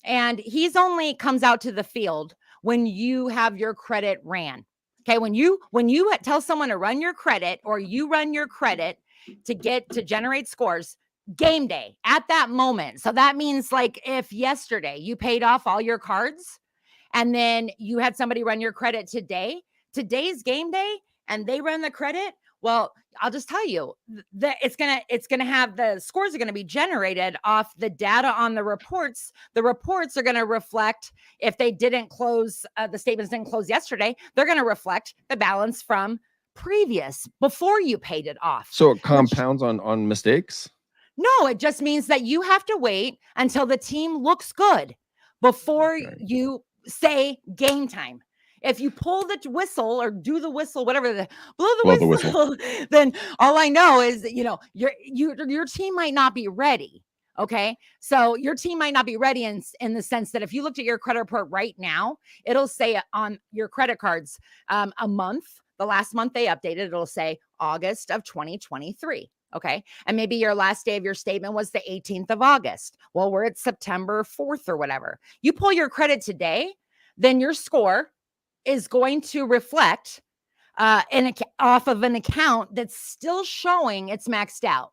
Speaker 2: And he's only comes out to the field when you have your credit ran. Okay. When you tell someone to run your credit or you run your credit to generate scores, game day at that moment. So that means like if yesterday you paid off all your cards and then you had somebody run your credit today's game day and they run the credit. Well, I'll just tell you that it's gonna have the scores are gonna be generated off the data on the reports. The reports are gonna reflect if they didn't close, the statements didn't close yesterday. They're gonna reflect the balance from previous before you paid it off.
Speaker 1: So it compounds on mistakes?
Speaker 2: No, it just means that you have to wait until the team looks good before you say game time. If you pull the whistle or do the whistle, whatever, blow the whistle, then all I know is that, your team might not be ready. Okay. So your team might not be ready in the sense that if you looked at your credit report right now, it'll say on your credit cards, a month, the last month they updated, it'll say August of 2023. Okay. And maybe your last day of your statement was the 18th of August. Well, we're at September 4th or whatever. You pull your credit today, then your score is going to reflect off of an account that's still showing it's maxed out.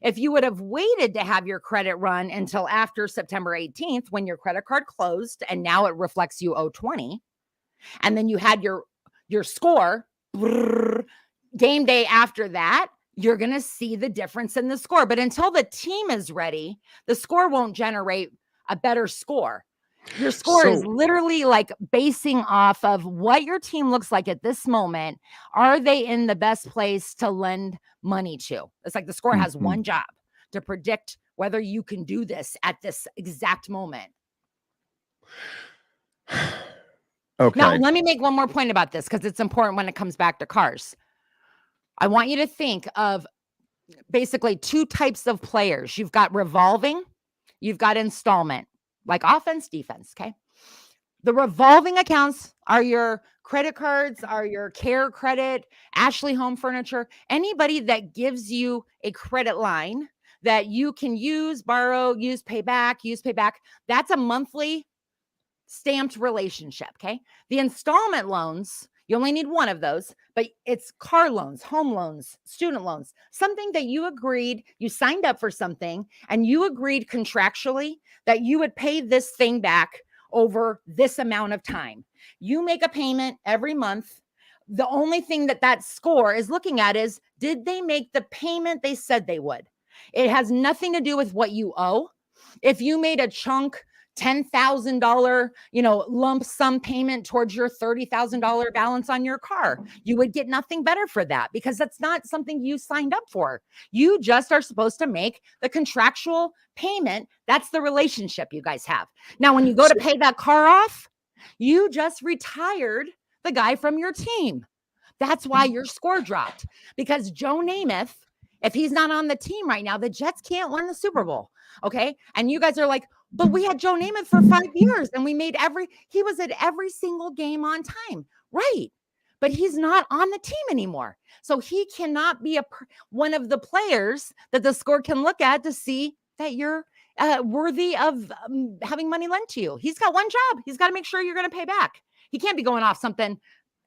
Speaker 2: If you would have waited to have your credit run until after September 18th, when your credit card closed and now it reflects you owe 20, and then you had your score game day after that, you're going to see the difference in the score. But until the team is ready, the score won't generate a better score. Your score is literally like basing off of what your team looks like at this moment. Are they in the best place to lend money to? It's like the score has one job, to predict whether you can do this at this exact moment. Okay. Now, let me make one more point about this because it's important when it comes back to cars. I want you to think of basically 2 types of players. You've got revolving, you've got installment. Like offense, defense, okay? The revolving accounts are your credit cards, are your Care Credit, Ashley Home Furniture, anybody that gives you a credit line that you can use, borrow, use, pay back. That's a monthly stamped relationship, okay? The installment loans, you only need one of those, but it's car loans, home loans, student loans, something that you agreed, you signed up for something and you agreed contractually that you would pay this thing back over this amount of time. You make a payment every month. The only thing that score is looking at is, did they make the payment they said they would? It has nothing to do with what you owe. If you made a chunk $10,000, lump sum payment towards your $30,000 balance on your car, you would get nothing better for that, because that's not something you signed up for. You just are supposed to make the contractual payment. That's the relationship you guys have. Now, when you go to pay that car off, you just retired the guy from your team. That's why your score dropped, because Joe Namath, if he's not on the team right now, the Jets can't win the Super Bowl. Okay. And you guys are like, but we had Joe Namath for 5 years and he was at every single game on time. Right. But he's not on the team anymore. So he cannot be one of the players that the score can look at to see that you're worthy of having money lent to you. He's got one job. He's got to make sure you're going to pay back. He can't be going off something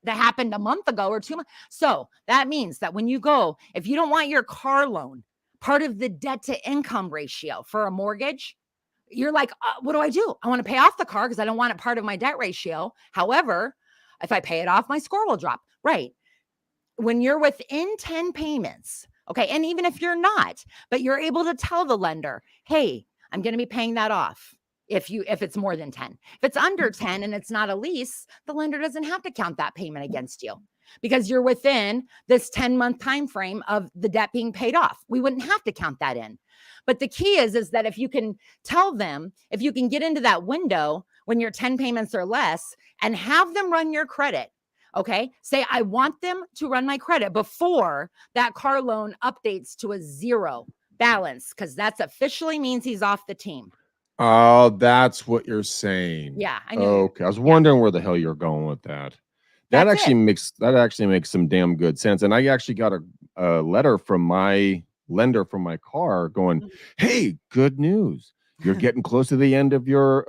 Speaker 2: that happened a month ago or 2 months. So that means that when you go, if you don't want your car loan part of the debt to income ratio for a mortgage, you're like, what do? I want to pay off the car because I don't want it part of my debt ratio. However, if I pay it off, my score will drop. Right. When you're within 10 payments, okay, and even if you're not, but you're able to tell the lender, hey, I'm going to be paying that off. If it's more than 10, if it's under 10 and it's not a lease, the lender doesn't have to count that payment against you because you're within this 10-month time frame of the debt being paid off. We wouldn't have to count that in. But the key is that if you can tell them, if you can get into that window when your 10 payments or less and have them run your credit, okay, say, I want them to run my credit before that car loan updates to a 0 balance, because that's officially means he's off the team.
Speaker 1: Oh, that's what you're saying.
Speaker 2: Yeah, I knew.
Speaker 1: Okay, I was wondering where the hell you're going with that. That actually makes some damn good sense. And I actually got a letter from my lender from my car going, "Hey, good news! You're getting close to the end of your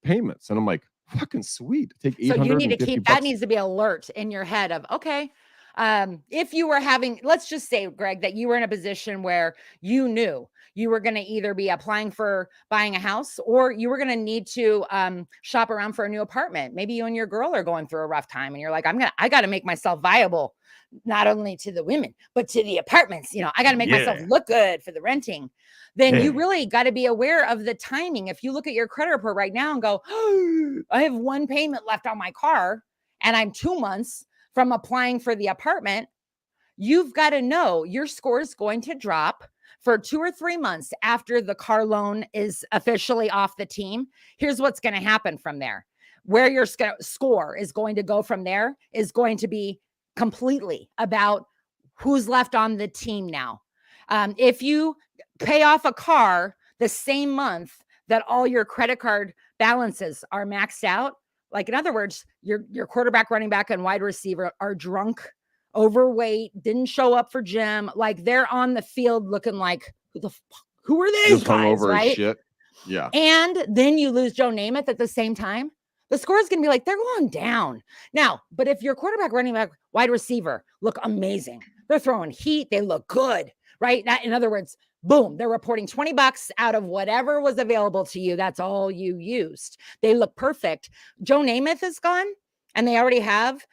Speaker 1: payments." And I'm like, "Fucking sweet! Take $850."
Speaker 2: So you need to keep that needs to be alert in your head of, okay. If you were having, let's just say, Greg, that you were in a position where you knew you were going to either be applying for buying a house or you were going to need to shop around for a new apartment. Maybe you and your girl are going through a rough time and you're like, I got to make myself viable, not only to the women, but to the apartments. I got to make myself look good for the renting. Then you really got to be aware of the timing. If you look at your credit report right now and go, oh, I have 1 payment left on my car and I'm 2 months from applying for the apartment, you've got to know your score is going to drop for 2 or 3 months after the car loan is officially off the team. Here's what's going to happen from there. Where your score is going to go from there is going to be completely about who's left on the team now. If you pay off a car the same month that all your credit card balances are maxed out, like, in other words, your quarterback, running back, and wide receiver are drunk, overweight, didn't show up for gym. Like, they're on the field looking like, who are these guys, right?
Speaker 1: Shit. Yeah.
Speaker 2: And then you lose Joe Namath at the same time. The score is going to be like, they're going down. Now, but if your quarterback, running back, wide receiver look amazing, they're throwing heat, they look good, right? In other words, boom, they're reporting $20 out of whatever was available to you. That's all you used. They look perfect. Joe Namath is gone and they already have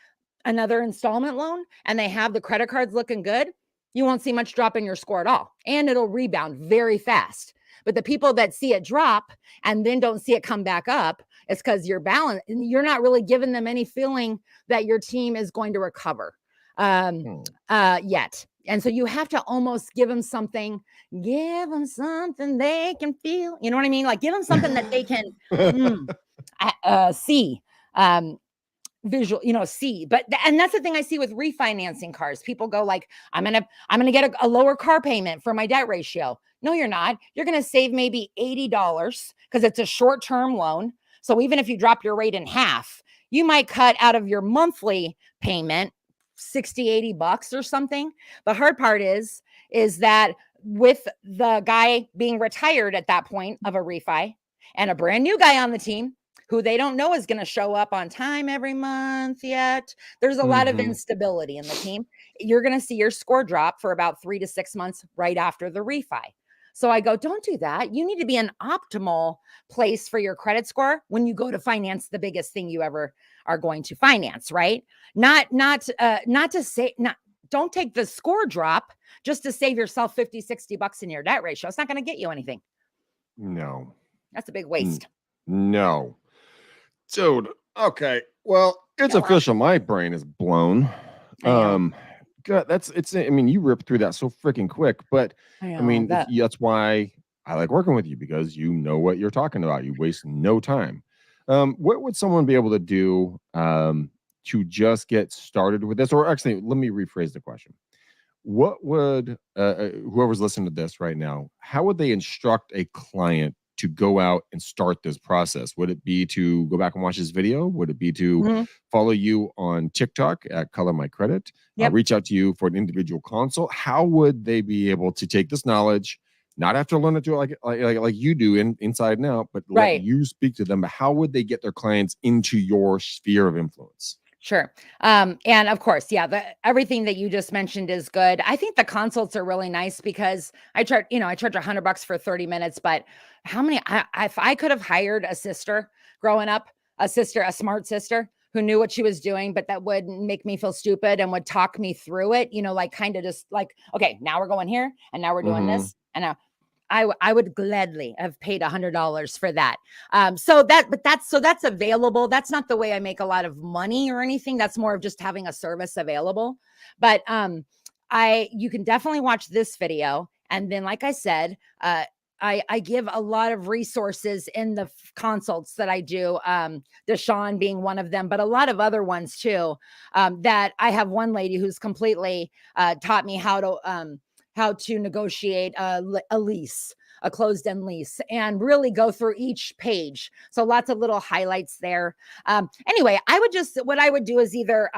Speaker 2: another installment loan and they have the credit cards looking good. You won't see much drop in your score at all. And it'll rebound very fast. But the people that see it drop and then don't see it come back up, it's because you're not really giving them any feeling that your team is going to recover yet. And so you have to almost give them something they can feel. You know what I mean? Like, give them something that they can see, visual, see. And that's the thing I see with refinancing cars. People go like, I'm going to get a lower car payment for my debt ratio. No, you're not. You're going to save maybe $80 because it's a short-term loan. So even if you drop your rate in half, you might cut out of your monthly payment $60, $80 or something. The hard part is that with the guy being retired at that point of a refi and a brand new guy on the team who they don't know is going to show up on time every month yet, there's a lot of instability in the team. You're going to see your score drop for about 3 to 6 months right after the refi. So I go, don't do that. You need to be an optimal place for your credit score when you go to finance the biggest thing you ever are going to finance, right? Not to say, not, don't take the score drop just to save yourself 50, 60 bucks in your debt ratio. It's not going to get you anything.
Speaker 1: No.
Speaker 2: That's a big waste.
Speaker 1: No. Dude, okay. Well, it's official. My brain is blown. God, I mean, you ripped through that so freaking quick, but I mean, that's why I like working with you, because you know what you're talking about. You waste no time. What would someone be able to do to just get started with this? Or actually, let me rephrase the question. What would whoever's listening to this right now, how would they instruct a client to go out and start this process? Would it be to go back and watch this video? Would it be to follow you on TikTok at Color My Credit? Reach out to you for an individual consult? How would they be able to take this knowledge, not have to learn it to like you do inside and out, but let you speak to them? But how would they get their clients into your sphere of influence?
Speaker 2: Sure. And of course, everything that you just mentioned is good. I think the consults are really nice because I charge $100 for 30 minutes, but if I could have hired a sister growing up, a smart sister who knew what she was doing, but that wouldn't make me feel stupid and would talk me through it, like kind of just like, okay, now we're going here and now we're doing this. And now I would gladly have paid $100 for that. So that's available. That's not the way I make a lot of money or anything. That's more of just having a service available. But you can definitely watch this video. And then, like I said, I give a lot of resources in the consults that I do, Deshawn being one of them, but a lot of other ones too, that I have one lady who's completely taught me how to negotiate a lease, a closed-end lease, and really go through each page. So lots of little highlights there. Anyway, what I would do is either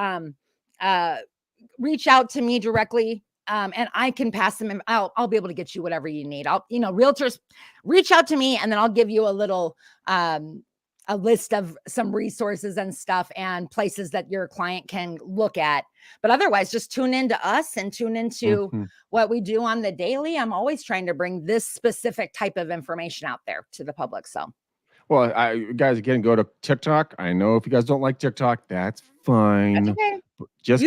Speaker 2: reach out to me directly, and I can pass them. I'll be able to get you whatever you need. Realtors reach out to me, and then I'll give you a little a list of some resources and stuff and places that your client can look at. But otherwise, just tune into us and tune into what we do on the daily. I'm always trying to bring this specific type of information out there to the public. So,
Speaker 1: well, guys, again, go to TikTok. I know if you guys don't like TikTok, that's fine.
Speaker 2: That's okay.
Speaker 1: Just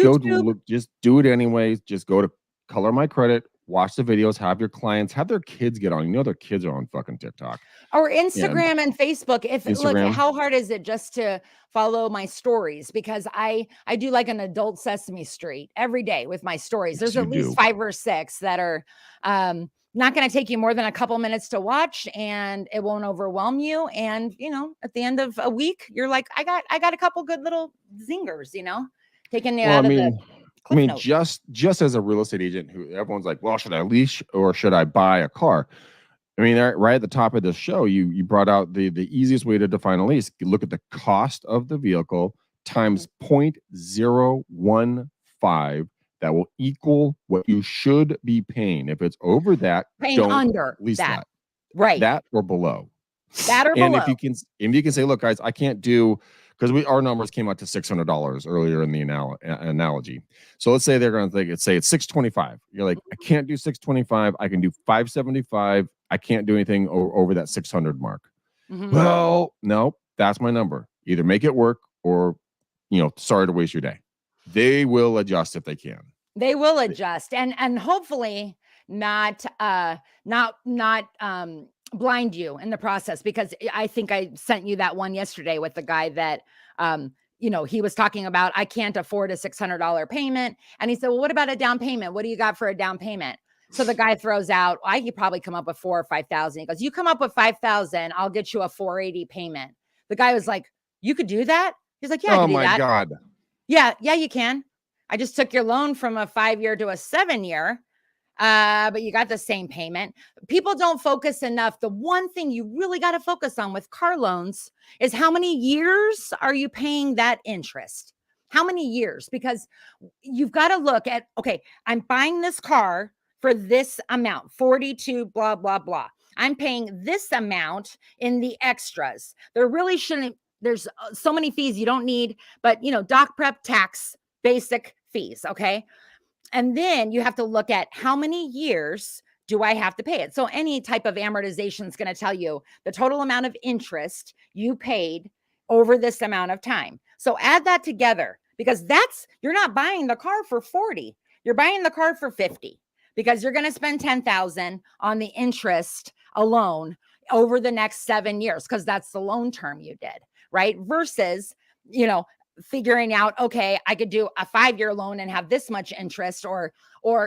Speaker 1: just do it anyways. Just go to Color My Credit, watch the videos, have your clients, have their kids get on. Their kids are on fucking TikTok
Speaker 2: or Instagram and Facebook. Look, how hard is it just to follow my stories? Because I do like an adult Sesame Street every day with my stories. There's at least 5 or 6 that are not going to take you more than a couple minutes to watch, and it won't overwhelm you. And at the end of a week, you're like, I got a couple good little zingers, taking you out of the.
Speaker 1: I mean, just as a real estate agent, who everyone's like, well, should I lease or should I buy a car? I mean, right at the top of the show, you brought out the easiest way to define a lease. You look at the cost of the vehicle times 0.015. That will equal what you should be paying. If it's over that, don't under lease that.
Speaker 2: Right.
Speaker 1: That or below.
Speaker 2: That or below.
Speaker 1: And if you can say, look, guys, I can't do, because our numbers came out to $600 earlier in the analogy. So let's say they're going to say it's $625. You're like, I can't do $625. I can do $575. I can't do anything over that 600 mark. Well, no, that's my number. Either make it work or, sorry to waste your day. They will adjust if they can.
Speaker 2: They will adjust, and hopefully not blind you in the process, because I think I sent you that one yesterday with the guy that he was talking about, I can't afford a $600 payment, and he said, well, what about a down payment? What do you got for a down payment? So the guy throws out, I could probably come up with $4,000 or $5,000. He goes, you come up with $5,000, I'll get you a $480 payment. The guy was like, you could do that? He's like, yeah, I can do that. Oh my
Speaker 1: God.
Speaker 2: Yeah, you can. I just took your loan from a 5-year to a 7-year. But you got the same payment. People don't focus enough. The one thing you really got to focus on with car loans is how many years are you paying that interest? How many years? Because you've got to look at, okay, I'm buying this car for this amount, 42, blah, blah, blah. I'm paying this amount in the extras. There really shouldn't, there's so many fees you don't need, but doc prep, tax, basic fees. Okay. And then you have to look at how many years do I have to pay it? So any type of amortization is going to tell you the total amount of interest you paid over this amount of time. So add that together, because you're not buying the car for 40. You're buying the car for 50, because you're going to spend 10,000 on the interest alone over the next 7 years, because that's the loan term you did, right? Versus, figuring out, okay, I could do a 5-year loan and have this much interest, or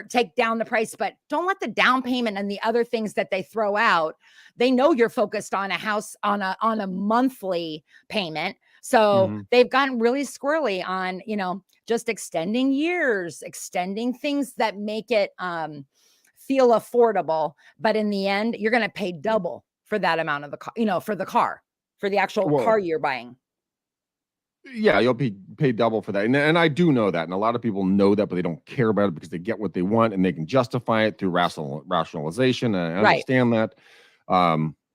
Speaker 2: take down the price, but don't let the down payment and the other things that they throw out. They know you're focused on a house on a monthly payment. So they've gotten really squirrely on, just extending years, extending things that make it feel affordable. But in the end, you're going to pay double for that amount of the car, for the car, for the actual car you're buying.
Speaker 1: Yeah, you'll pay double for that. And I do know that. And a lot of people know that, but they don't care about it because they get what they want and they can justify it through rationalization. And I understand that.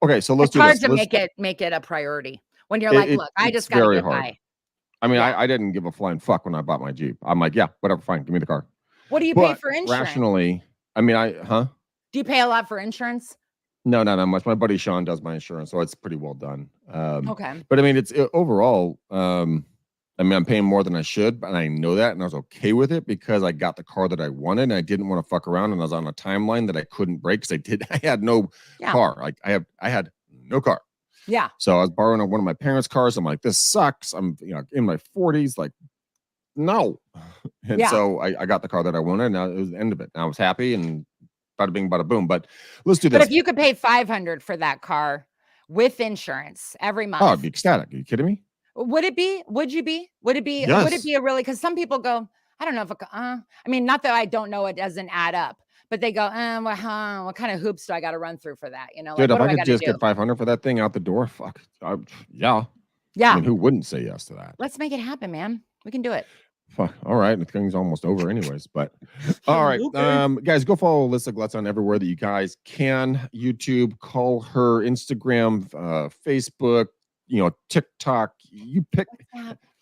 Speaker 1: Okay, so let's do this.
Speaker 2: It's hard to make it a priority when you're like, look, I just got to get by.
Speaker 1: I mean, I didn't give a flying fuck when I bought my Jeep. I'm like, yeah, whatever, fine, give me the car.
Speaker 2: What do you pay for insurance?
Speaker 1: Rationally, I mean, do
Speaker 2: you pay a lot for insurance?
Speaker 1: No, not that much. My buddy Sean does my insurance, so it's pretty well done.
Speaker 2: Okay.
Speaker 1: But I mean, it's overall, I mean, I'm paying more than I should, but I know that, and I was okay with it because I got the car that I wanted, and I didn't want to fuck around, and I was on a timeline that I couldn't break because I had no car. Like I had no car.
Speaker 2: Yeah.
Speaker 1: So I was borrowing one of my parents' cars. I'm like, this sucks. I'm in my 40s, like, no. And so I got the car that I wanted, and now it was the end of it. And I was happy, and bada bing, bada boom. But let's do this.
Speaker 2: But if you could pay $500 for that car with insurance every month,
Speaker 1: I'd be ecstatic. Are you kidding me?
Speaker 2: Would it be? Would you be? Would it be?
Speaker 1: Yes.
Speaker 2: Would it be a really? Because some people go, I don't know if I mean, not that I don't know, it doesn't add up, but they go, what kind of hoops do I got to run through for that?
Speaker 1: Dude, if I could just get $500 for that thing out the door, fuck, yeah. I mean, who wouldn't say yes to that?
Speaker 2: Let's make it happen, man. We can do it.
Speaker 1: Fuck. All right, the thing's almost over, anyways. But all right, guys, go follow Alyssa Glutz on everywhere that you guys can. YouTube, call her, Instagram, Facebook, TikTok. You pick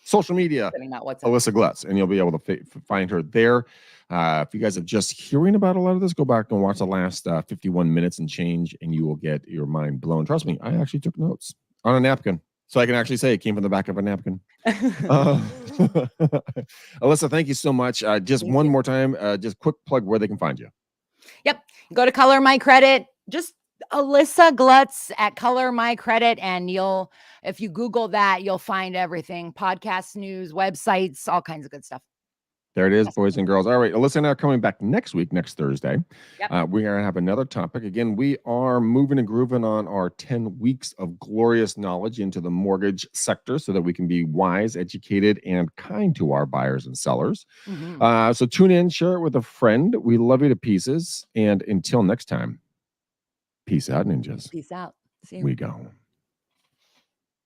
Speaker 1: social media. Alyssa Glutz, and you'll be able to find her there. If you guys are just hearing about a lot of this, go back and watch the last 51 minutes and change, and you will get your mind blown. Trust me, I actually took notes on a napkin, so I can actually say it came from the back of a napkin. Alyssa, thank you so much. Just one more time, just quick plug where they can find you.
Speaker 2: Yep. Go to Color My Credit. Just Alyssa Glutz at Color My Credit. And if you Google that, you'll find everything. Podcasts, news, websites, all kinds of good stuff.
Speaker 1: There it is, boys and girls. All right, Alyssa and I are coming back next Thursday. Yep. We're going to have another topic. Again, we are moving and grooving on our 10 weeks of glorious knowledge into the mortgage sector so that we can be wise, educated, and kind to our buyers and sellers. So tune in, share it with a friend. We love you to pieces. And until next time, peace out, ninjas.
Speaker 2: Peace out. See you.
Speaker 1: We go.